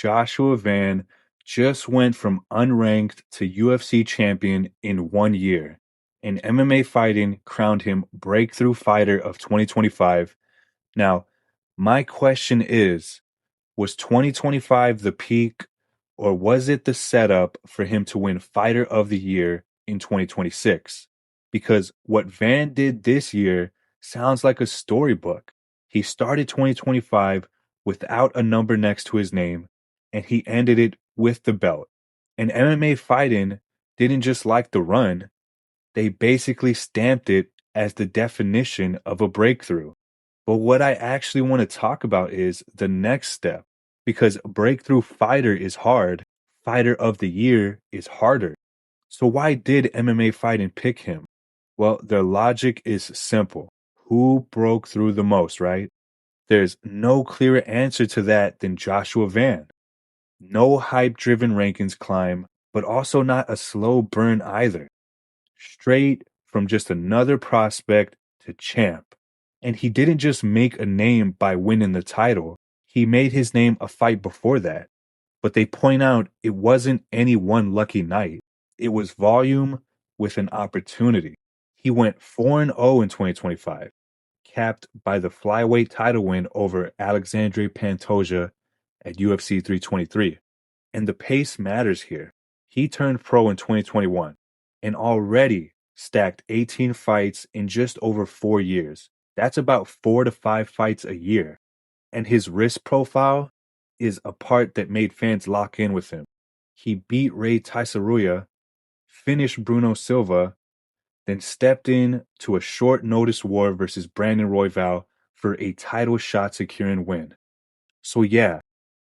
Joshua Vann just went from unranked to UFC champion in 1 year, and MMA Fighting crowned him Breakthrough Fighter of 2025. Now, my question is, was 2025 the peak, or was it the setup for him to win Fighter of the Year in 2026? Because what Van did this year sounds like a storybook. He started 2025 without a number next to his name, and he ended it with the belt. And MMA Fighting didn't just like the run, they basically stamped it as the definition of a breakthrough. But what I actually want to talk about is the next step, because Breakthrough Fighter is hard, Fighter of the Year is harder. So why did MMA Fighting pick him? Well, their logic is simple. Who broke through the most, right? There's no clearer answer to that than Joshua Vann. No hype-driven rankings climb, but also not a slow burn either. Straight from just another prospect to champ. And he didn't just make a name by winning the title, he made his name a fight before that. But they point out it wasn't any one lucky night. It was volume with an opportunity. He went 4-0 in 2025, capped by the flyweight title win over Alexandre Pantoja at UFC 323. And the pace matters here. He turned pro in 2021 and already stacked 18 fights in just over 4 years. That's about 4 to 5 fights a year. And his risk profile is a part that made fans lock in with him. He beat Ray Taisaruya, finished Bruno Silva, then stepped in to a short notice war versus Brandon Royval for a title shot securing win. So yeah,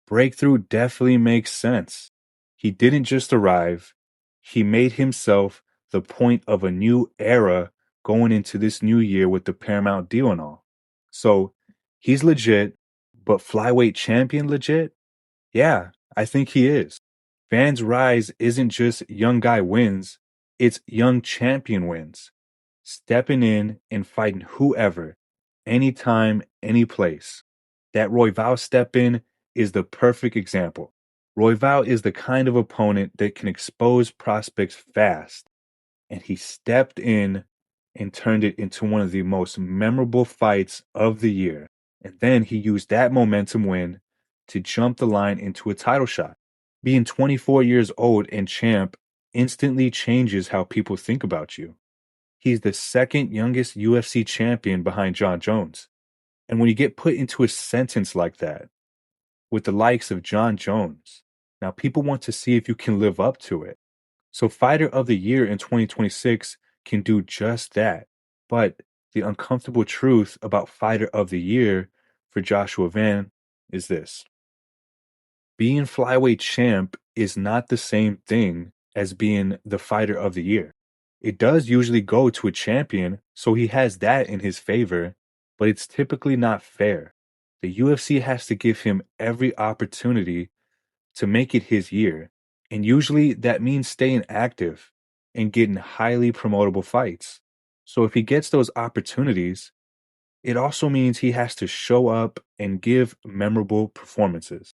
Breakthrough definitely makes sense. He didn't just arrive, he made himself the point of a new era going into this new year with the Paramount deal and all. So he's legit, but flyweight champion legit? Yeah, I think he is. Van's rise isn't just young guy wins, it's young champion wins. Stepping in and fighting whoever, anytime, any place. That Royval step in is the perfect example. Royval is the kind of opponent that can expose prospects fast, and he stepped in and turned it into one of the most memorable fights of the year. And then he used that momentum win to jump the line into a title shot. Being 24 years old and champ instantly changes how people think about you. He's the second youngest UFC champion behind Jon Jones. And when you get put into a sentence like that, with the likes of Jon Jones, now people want to see if you can live up to it. So Fighter of the Year in 2026 can do just that. But the uncomfortable truth about Fighter of the Year for Joshua Vann is this. Being flyweight champ is not the same thing as being the Fighter of the Year. It does usually go to a champion, so he has that in his favor, but it's typically not fair. The UFC has to give him every opportunity to make it his year, and usually that means staying active and getting highly promotable fights. So if he gets those opportunities, it also means he has to show up and give memorable performances.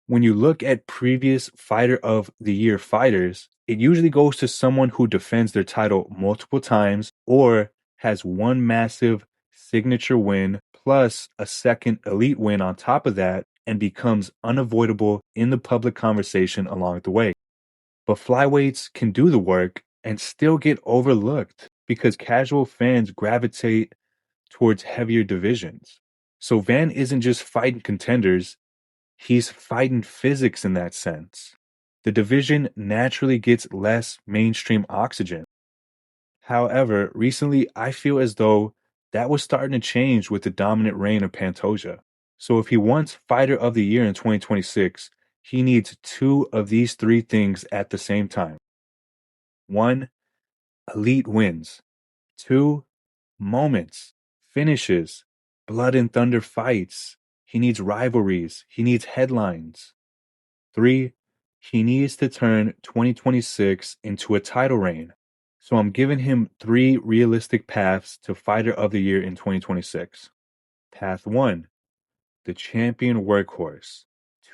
When you look at previous Fighter of the Year fighters, it usually goes to someone who defends their title multiple times or has one massive signature win plus a second elite win on top of that and becomes unavoidable in the public conversation along the way. But flyweights can do the work and still get overlooked because casual fans gravitate towards heavier divisions. So Van isn't just fighting contenders, he's fighting physics in that sense. The division naturally gets less mainstream oxygen. However, recently I feel as though that was starting to change with the dominant reign of Pantoja. So if he wants Fighter of the Year in 2026, he needs two of these three things at the same time. One, elite wins. Two, moments, finishes, blood and thunder fights. He needs rivalries. He needs headlines. Three, he needs to turn 2026 into a title reign. So I'm giving him three realistic paths to Fighter of the Year in 2026. Path 1, the champion workhorse.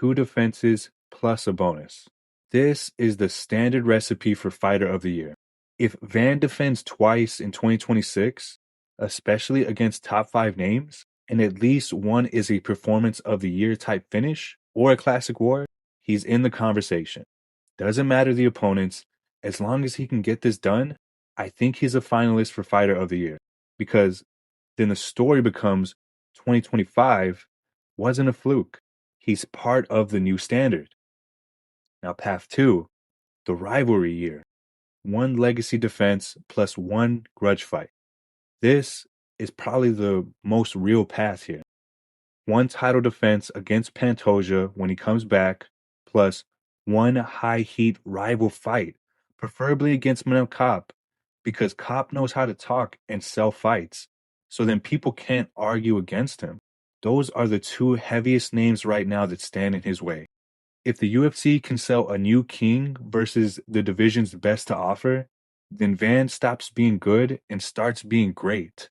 2 defenses plus a bonus. This is the standard recipe for Fighter of the Year. If Vann defends twice in 2026, especially against top 5 names, and at least one is a Performance of the Year type finish or a Classic War, he's in the conversation. Doesn't matter the opponents, as long as he can get this done, I think he's a finalist for Fighter of the Year. Because then the story becomes 2025 wasn't a fluke. He's part of the new standard. Now, path 2, the rivalry year. 1 legacy defense plus 1 grudge fight. This is probably the most real path here. 1 title defense against Pantoja when he comes back, plus 1 high heat rival fight, preferably against Manel Kape, because Kape knows how to talk and sell fights, so then people can't argue against him. Those are the 2 heaviest names right now that stand in his way. If the UFC can sell a new king versus the division's best to offer, then Vann stops being good and starts being great.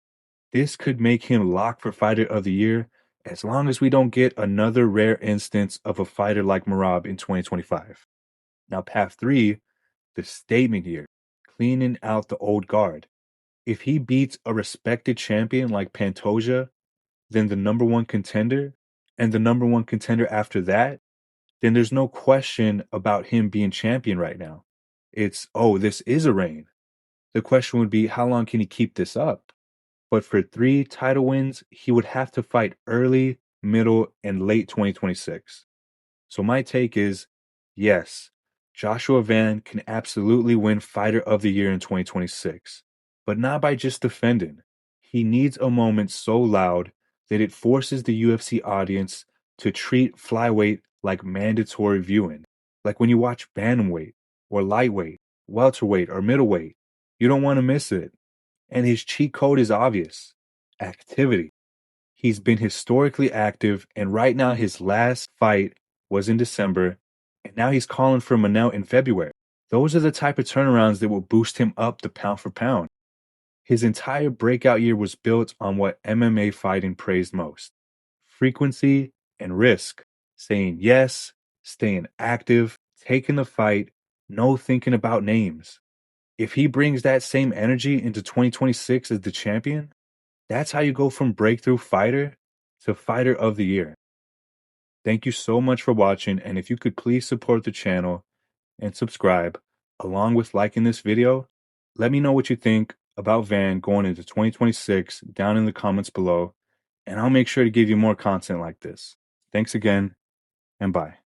This could make him locked for Fighter of the Year as long as we don't get another rare instance of a fighter like Merab in 2025. Now, path 3, the statement year, cleaning out the old guard. If he beats a respected champion like Pantoja, then the number 1 contender, and the number 1 contender after that, then there's no question about him being champion right now. It's, oh, this is a reign. The question would be, how long can he keep this up? But for 3 title wins, he would have to fight early, middle, and late 2026. So my take is, yes, Joshua Vann can absolutely win Fighter of the Year in 2026, but not by just defending. He needs a moment so loud that it forces the UFC audience to treat flyweight like mandatory viewing. Like when you watch bantamweight, or lightweight, welterweight, or middleweight, you don't want to miss it. And his cheat code is obvious: activity. He's been historically active, and right now his last fight was in December, and now he's calling for Manel in February. Those are the type of turnarounds that will boost him up the pound for pound. His entire breakout year was built on what MMA fighting praised most: frequency and risk, saying yes, staying active, taking the fight, no thinking about names. If he brings that same energy into 2026 as the champion, that's how you go from breakthrough fighter to Fighter of the Year. Thank you so much for watching, and if you could please support the channel and subscribe, along with liking this video, let me know what you think about Vann going into 2026 down in the comments below, and I'll make sure to give you more content like this. Thanks again, and bye.